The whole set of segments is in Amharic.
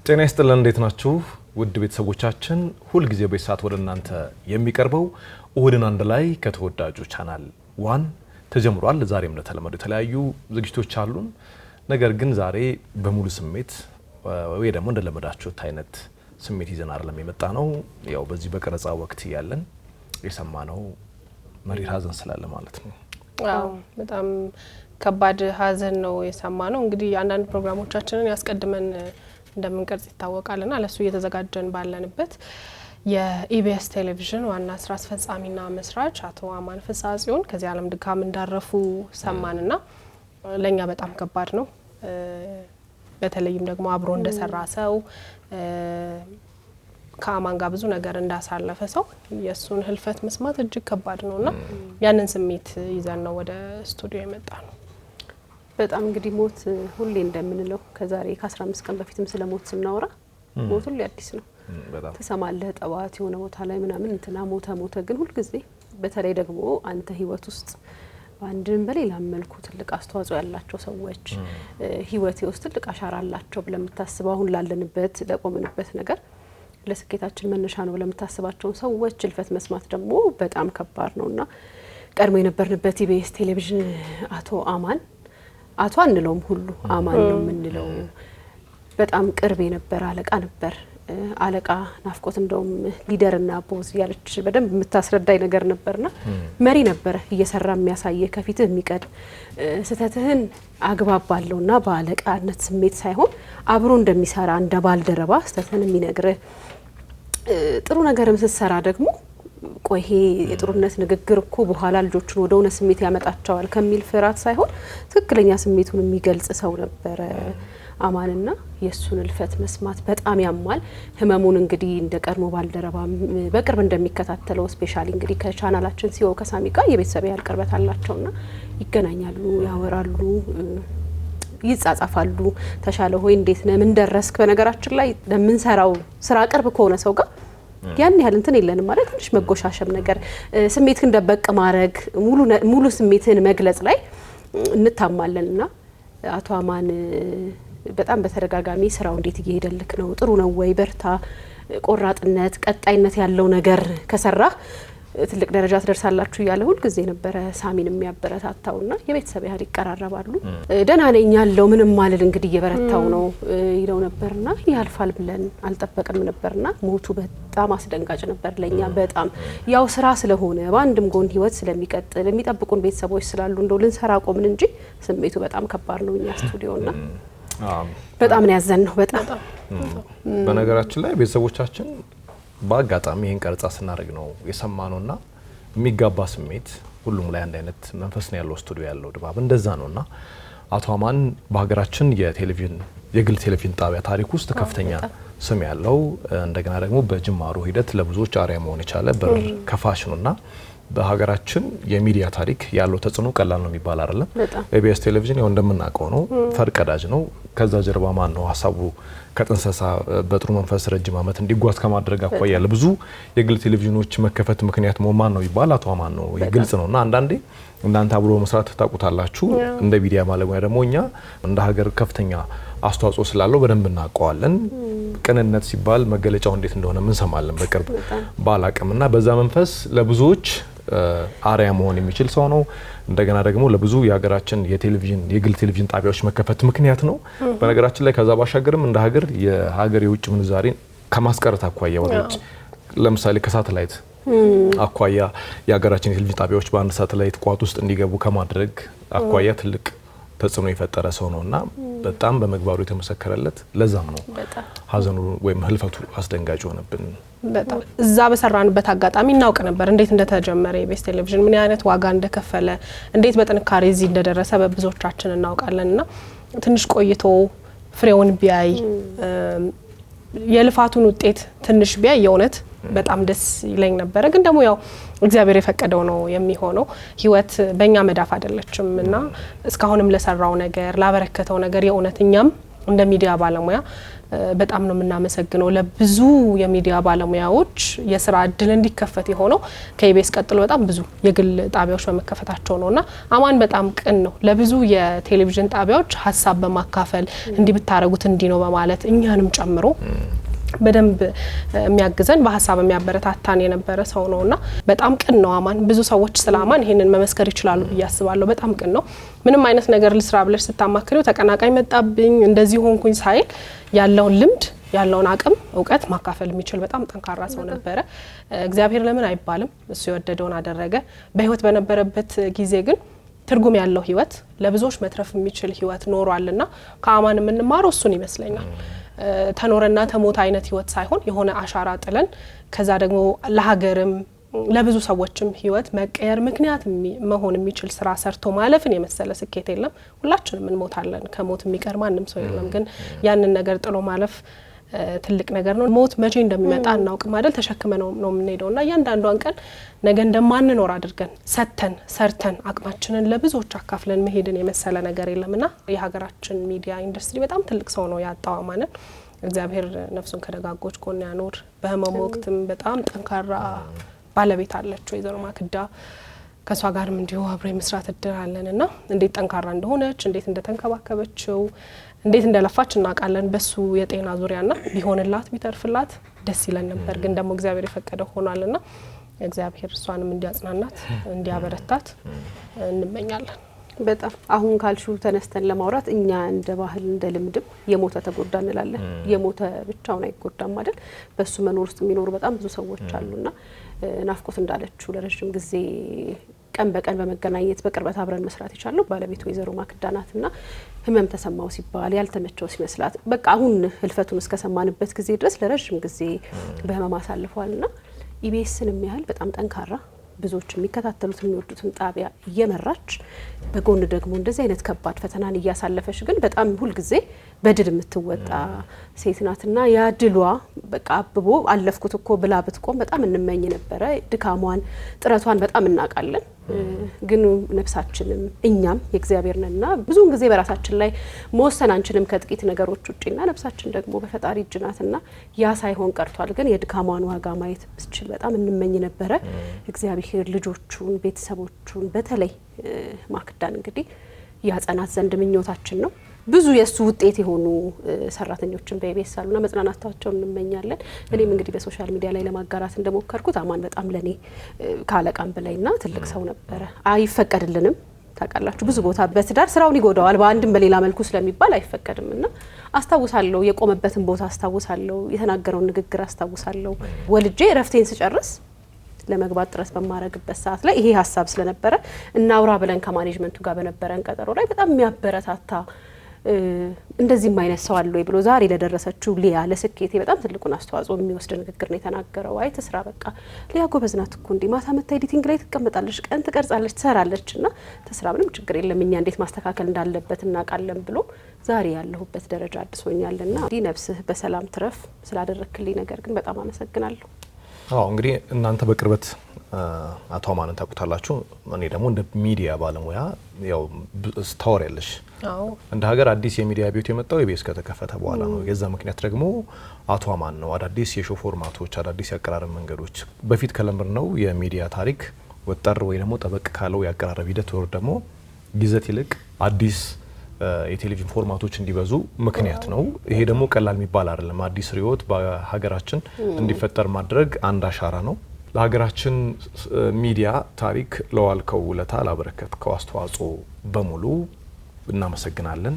ጤና ይስጥልን እንዴት ናችሁ ውድ ቤተሰቦቻችን ሁሉ ጊዜ በሰዓት ወደ እናንተ የሚቀርበው እሁድን አንድ ላይ ከተወዳጁ ቻናል ዋን ተጀምሯል። ዛሬም እንደተለመደው የተለያዩ ዝግጅቶች አሉን። ነገር ግን ዛሬ በሙሉ ስሜት ወይ ደግሞ እንደለመዳችሁት አይነት ስሜት ይዘን አይደለም የመጣ ነው። ያው በዚህ በቀረጻ ወቅት ያለን የሰማነው መሪር ሀዘን ስላለ ማለት ነው። አዎ በጣም ከባድ ሀዘን ነው የሰማነው። እንግዲህ አንዳንድ ፕሮግራሞቻችንን ያስቀድመን እንደምንቀርጽ ይታወቃልና ለሱ እየተዘጋጀን ባለንበት የኢቢኤስ ቴሌቪዥን ዋና ስራ አስፈጻሚና መስራች አቶ አማን ፍስሐ ጽዮን ከዚህ ዓለም ድካም እንዳረፉ ሰማንና ለኛ በጣም ከባድ ነው። በተለይም ደግሞ አብሮ እንደሰራ ሰው ከአማን ጋር ብዙ ነገር እንዳሳለፈ ሰው የሱን ህልፈት መስማት እጅግ ከባድ ነውና ያንን ስሜት ይዘን ነው ወደ ስቱዲዮ የመጣ ነው። በጣም እንግዲህ ሞት ሁሌ እንደምንለው ከዛሬ ከ15 ቀን በፊትም ስለሞት ስናወራ ሞት ሁሌ አዲስ ነው። ተሰማለህ ጠዋት የሆነ ቦታ ላይ ምናምን እንትና ሞተ ግን ሁሉ ጊዜ በተለይ ደግሞ አንተ ህይወት ውስጥ በአንድም በሌላ መልኩ ትልቅ አስተዋጽኦ ያላቸው ሰዎች ህይወቴ ውስጥ ትልቅ አሻራ አላቸው ብለን የምታስበው አሁን ላለንበት ለቆምንበት ነገር ለስኬታችን መነሻ ነው ብለን የምታስባቸው ሰዎች ህልፈት መስማት ደግሞ በጣም ከባድ ነውና ቀድሞ የነበርንበት ኢቢኤስ ቴሌቪዥን አቶ አንለውም ሁሉ አማን ነው የምንለው በጣም ቅርብ የነበረ አለቃ ነበር። አለቃ ናፍቆት እንደውም ሊደርና ቦዝ ያለች በደንብ የምታስረዳይ ነገር ነበርና መሪ ነበር እየሰራ የሚያሳየ ከፊትህ የሚቀድ ስተትህን አግባብ ባለውና በአለቃነት ስሜት ሳይሆን አብሮ እንደሚሰራ እንደ ባልደረባ ስተትህን የሚነግርህ ጥሩ ነገርም ስትሰራ ደግሞ ቆይሄ የጥሩነት ንግግር እኮ በኋላ ልጆቹን ወደ ሆነ ስሜት ያመጣቸዋል ከሚል ፍራት ሳይሆን ትክክለኛ ስሜቱን የሚገልጽ ሰው ነበር አማንና የሱን ህልፈት መስማት በጣም ያማል። ህመሙን እንግዲህ እንደ ቀድሞ ባልደረባ በቅርብ እንደሚከታተለው ስፔሻሊ እንግዲህ ከቻናላችን ሲኦ ከሳሚ ጋር የቤተሰብ ያህል ቅርበት አላቸውና ይገናኛሉ፣ ያወራሉ፣ ይጻጻፋሉ። ተሻለ ሆይ እንዴት ነህ ምን ደረስክ? በነገራችን ላይ ለምንሰራው ስራ ቅርብ ከሆነ ሰው ጋር ያን ያህል እንትን የለንም ማለት ትንሽ መጎሻሸም ነገር ስሜትህን ደበቅ ማድረግ ሙሉ ስሜትህን መግለጽ ላይ እንታማለንና አቶ አማን በጣም በተደጋጋሚ ስራው እንዴት እየሄደልክ ነው? ጥሩ ነው ወይ? በርታ፣ ቆራጥነት፣ ቀጣይነት ያለው ነገር ከሰራ ትልቅ ደረጃ ትደርሳላችሁ እያለ ሁሉ ጊዜ ነበረ ሳሚን የሚያበረታታውና የቤተሰብ ያህል ይቀራረባሉ። ደህና ነኝ ያለው ምንም ማለል እንግዲህ እየበረታው ነው ይለው ነበርና ያልፋል ብለን አልጠበቅንም ነበርና ሞቱ በጣም አስደንጋጭ ነበር ለኛ። በጣም ያው ስራ ስለሆነ በአንድም ጎን ህይወት ስለሚቀጥል የሚጠብቁን ቤተሰቦች ስላሉ እንደው ልንሰራ ቆምን እንጂ ስሜቱ በጣም ከባድ ነው እኛ ስቱዲዮና በጣም ነው ያዘንነው። በጣም በነገራችን ላይ ቤተሰቦቻችን በአጋጣሚ ይሄን ቀርጻ ስናደርግ ነው የሰማነውና የሚጋባ ስሜት ሁሉም ላይ አንድ አይነት መንፈስ ነው ያለው ስቱዲዮ ያለው ድባብ እንደዛ ነውና አቶ አማን በሀገራችን የግል ቴሌቪዥን ጣቢያ ታሪክ ውስጥ ከፍተኛ ስም ያለው እንደገና ደግሞ በጅማሩ ሂደት ለብዙዎች አርአያ መሆን የቻለ በር ከፋሽ ነውና በሀገራችን የሚዲያ ታሪክ ያለው ተጽዕኖ ቀላል ነው የሚባል አይደለም። ኢቢኤስ ቴሌቪዥን ያው እንደምናውቀው ነው ፈርቀዳጅ ነው። ከዛ ጀርባ ማን ነው ሀሳቡ ከጥንሰሳ በጥሩ መንፈስ ረጅም ዓመት እንዲጓዝ ከማድረግ አኳያ ለብዙ የግል ቴሌቪዥኖች መከፈት ምክንያት ማን ነው ይባል አቶ አማን ነው። የግልጽ ነውና አንዳንዴ እናንተ አብሮ መስራት ታውቁታላችሁ እንደ ሚዲያ ባለሙያ ደግሞ እኛ እንደ ሀገር ከፍተኛ አስተዋጽኦ ስላለው በደንብ እናውቀዋለን። ቅንነት ሲባል መገለጫው እንዴት እንደሆነ ምን ሰማለን በቅርብ ባላቀምና በዛ መንፈስ ለብዙዎች አርአያ መሆን የሚችል ሰው ነው። እንደገና ደግሞ ለብዙ የሀገራችን የግል ቴሌቪዥን ጣቢያዎች መከፈት ምክንያት ነው። በነገራችን ላይ ከዛ ባሻገርም እንደ ሀገር የውጭ ምንዛሬን ከማስቀረት አኳያ ወደ ውጭ ለምሳሌ ከሳተላይት አኳያ የሀገራችን የቴሌቪዥን ጣቢያዎች በአንድ ሳተላይት ቋት ውስጥ እንዲገቡ ከማድረግ አኳያ ትልቅ ተጽዕኖ የፈጠረ ሰው ነውና በጣም በመግባሩ የተመሰከረለት ለዛም ነው ሀዘኑ ወይም ህልፈቱ አስደንጋጭ ሆነብን። በጣም እዛ በሰራንበት አጋጣሚ እናውቅ ነበር እንዴት እንደተጀመረ ኢቢኤስ ቴሌቪዥን ምን አይነት ዋጋ እንደከፈለ እንዴት በጥንካሬ እዚህ እንደደረሰ በብዙዎቻችን እናውቃለንና ትንሽ ቆይቶ ፍሬውን ቢያይ የልፋቱን ውጤት ትንሽ ቢያይ የእውነት በጣም ደስ ይለኝ ነበር። ግን ደግሞ ያው እግዚአብሔር የፈቀደው ነው የሚሆነው። ህይወት በእኛ መዳፍ አይደለችምና እስካሁንም ለሰራው ነገር ላበረከተው ነገር የእውነት እኛም እንደ ሚዲያ ባለሙያ በጣም ነው የምናመሰግነው። ለብዙ የሚዲያ ባለሙያዎች የስራ እድል እንዲከፈት የሆነው ከኢቢኤስ ቀጥሎ በጣም ብዙ የግል ጣቢያዎች በመከፈታቸው ነውና አማን በጣም ቅን ነው። ለብዙ የቴሌቪዥን ጣቢያዎች ሀሳብ በማካፈል እንዲህ ብታረጉት እንዲህ ነው በማለት እኛንም ጨምሮ በደንብ የሚያግዘን በሀሳብ የሚያበረታታን የነበረ ሰው ነውና በጣም ቅን ነው አማን። ብዙ ሰዎች ስለ አማን ይሄንን መመስከር ይችላሉ ብዬ አስባለሁ። በጣም ቅን ነው። ምንም አይነት ነገር ልስራ ብለሽ ስታማክሪው ተቀናቃኝ መጣብኝ እንደዚህ ሆንኩኝ ሳይል ያለውን ልምድ ያለውን አቅም እውቀት ማካፈል የሚችል በጣም ጠንካራ ሰው ነበረ። እግዚአብሔር ለምን አይባልም፣ እሱ የወደደውን አደረገ። በህይወት በነበረበት ጊዜ ግን ትርጉም ያለው ህይወት ለብዙዎች መትረፍ የሚችል ህይወት ኖሯልና ከአማን የምንማረው እሱን ይመስለኛል። ተኖረና ተሞት አይነት ህይወት ሳይሆን የሆነ አሻራ ጥለን ከዛ ደግሞ ለሀገርም ለብዙ ሰዎችም ህይወት መቀየር ምክንያት መሆን የሚችል ስራ ሰርቶ ማለፍን የመሰለ ስኬት የለም። ሁላችንም እንሞታለን፣ ከሞት የሚቀር ማንም ሰው የለም። ግን ያንን ነገር ጥሎ ማለፍ ትልቅ ነገር ነው። ሞት መቼ እንደሚመጣ እናውቅም አይደል? ተሸክመ ነው የምንሄደውና እያንዳንዷን ቀን ነገ እንደማንኖር አድርገን ሰርተን አቅማችንን ለብዙዎች አካፍለን መሄድን የመሰለ ነገር የለምና የሀገራችን ሚዲያ ኢንዱስትሪ በጣም ትልቅ ሰው ነው ያጣው አማንን። እግዚአብሔር ነፍሱን ከደጋጎች ጎን ያኖር። በህመም ወቅትም በጣም ጠንካራ ባለቤት አለች ወይዘሮ ማክዳ። ከሷ ጋርም እንዲሁ አብሮ የመስራት እድል አለንና እንዴት ጠንካራ እንደሆነች እንዴት እንደተንከባከበችው እንዴት እንደለፋች እናውቃለን። በሱ የጤና ዙሪያና ቢሆንላት ቢተርፍላት ደስ ይለን ነበር። ግን ደግሞ እግዚአብሔር የፈቀደው ሆኗልና እግዚአብሔር እሷንም እንዲያጽናናት እንዲያበረታት እንመኛለን። በጣም አሁን ካልሹ ተነስተን ለማውራት እኛ እንደ ባህል እንደ ልምድም የሞተ ተጎዳ እንላለን። የሞተ ብቻውን አይጎዳም አይደል? በሱ መኖር ውስጥ የሚኖሩ በጣም ብዙ ሰዎች አሉና ናፍቆት እንዳለችው ለረጅም ጊዜ ቀን በቀን በመገናኘት በቅርበት አብረን መስራት ይቻላል። ባለቤቱ ወይዘሮ ማክዳ ናትና ህመም ተሰማው ሲባል ያልተመቸው ሲመስላት በቃ አሁን ህልፈቱን እስከሰማንበት ጊዜ ድረስ ለረጅም ጊዜ በህመም አሳልፏልና ኢቢኤስን የሚያህል በጣም ጠንካራ ብዙዎች የሚከታተሉት የሚወዱትን ጣቢያ እየመራች በጎን ደግሞ እንደዚህ አይነት ከባድ ፈተናን እያሳለፈች ግን በጣም ሁሉ ጊዜ በድል የምትወጣ ሴት ናትና ያ ድሏ በቃ አብቦ አለፍኩት እኮ ብላ ብትቆም በጣም እንመኝ ነበረ። ድካሟን ጥረቷን በጣም እናውቃለን። ግን ነፍሳችንም እኛም የእግዚአብሔር ነንና ብዙውን ጊዜ በራሳችን ላይ መወሰን አንችልም ከጥቂት ነገሮች ውጪና ነፍሳችን ደግሞ በፈጣሪ እጅ ናትና ያ ሳይሆን ቀርቷል። ግን የድካሟን ዋጋ ማየት ብቻ በጣም እንመኝ ነበረ። እግዚአብሔር ልጆቹን ቤተሰቦቹን በተለይ ማክዳን እንግዲህ ያጸናት ዘንድ ምኞታችን ነው። ብዙ የሱ ውጤት የሆኑ ሰራተኞችን በኢቢኤስ አሉና መጽናናታቸውን እንመኛለን። እኔም እንግዲህ በሶሻል ሚዲያ ላይ ለማጋራት እንደሞከርኩት አማን በጣም ለኔ ካለቃም በላይና ትልቅ ሰው ነበረ። አይፈቀድልንም ታውቃላችሁ፣ ብዙ ቦታ በትዳር ስራውን ይጎዳዋል በአንድም በሌላ መልኩ ስለሚባል አይፈቀድምና አስታውሳለሁ፣ የቆመበትን ቦታ አስታውሳለሁ፣ የተናገረውን ንግግር አስታውሳለሁ። ወልጄ ረፍቴን ስጨርስ ለመግባት ጥረት በማረግበት ሰዓት ላይ ይሄ ሀሳብ ስለነበረ እናውራ ብለን ከማኔጅመንቱ ጋር በነበረን ቀጠሮ ላይ በጣም የሚያበረታታ እንደዚህም አይነት ሰው አለ ወይ ብሎ ዛሬ ለደረሰችው ሊያ ለስኬቴ በጣም ትልቁን አስተዋጽኦ የሚወስድ ንግግር ነው የተናገረው። አይ ተስራ በቃ ሊያ ጎበዝ ናት እኮ እንዴ ማታ መታ ኤዲቲንግ ላይ ትቀመጣለች፣ ቀን ትቀርጻለች፣ ትሰራለችና ተስራ ምንም ችግር የለም እኛ እንዴት ማስተካከል እንዳለበት እናውቃለን ብሎ ዛሬ ያለሁበት ደረጃ አድርሶኛልና እንዲህ ነፍስህ በሰላም ትረፍ። ስላደረክልኝ ነገር ግን በጣም አመሰግናለሁ። እንግዲህ እናንተ በቅርበት አቶ አማንን ታውቁታላችሁ። እኔ ደግሞ እንደ ሚዲያ ባለሙያ ያው ስታወሪያለሽ እንደ ሀገር አዲስ የሚዲያ ቤት የመጣው ኢቢኤስ ከተከፈተ በኋላ ነው። የዛ ምክንያት ደግሞ አቶ አማን ነው። አዳዲስ የሾው ፎርማቶች፣ አዳዲስ የአቀራረብ መንገዶች በፊት ከለምርነው የሚዲያ ታሪክ ወጠር ወይ ደግሞ ጠበቅ ካለው የአቀራረብ ሂደት ወር ደግሞ ይዘት ይልቅ አዲስ የቴሌቪዥን ፎርማቶች እንዲበዙ ምክንያት ነው። ይሄ ደግሞ ቀላል የሚባል አይደለም። አዲስ ሪዮት በሀገራችን እንዲፈጠር ማድረግ አንድ አሻራ ነው። ለሀገራችን ሚዲያ ታሪክ ለዋልከው ውለታ ላበረከትከው አስተዋጽኦ በሙሉ እናመሰግናለን።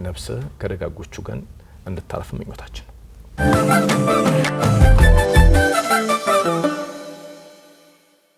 ነፍስህ ከደጋጎቹ ጋር እንድታርፍ ምኞታችን ነው።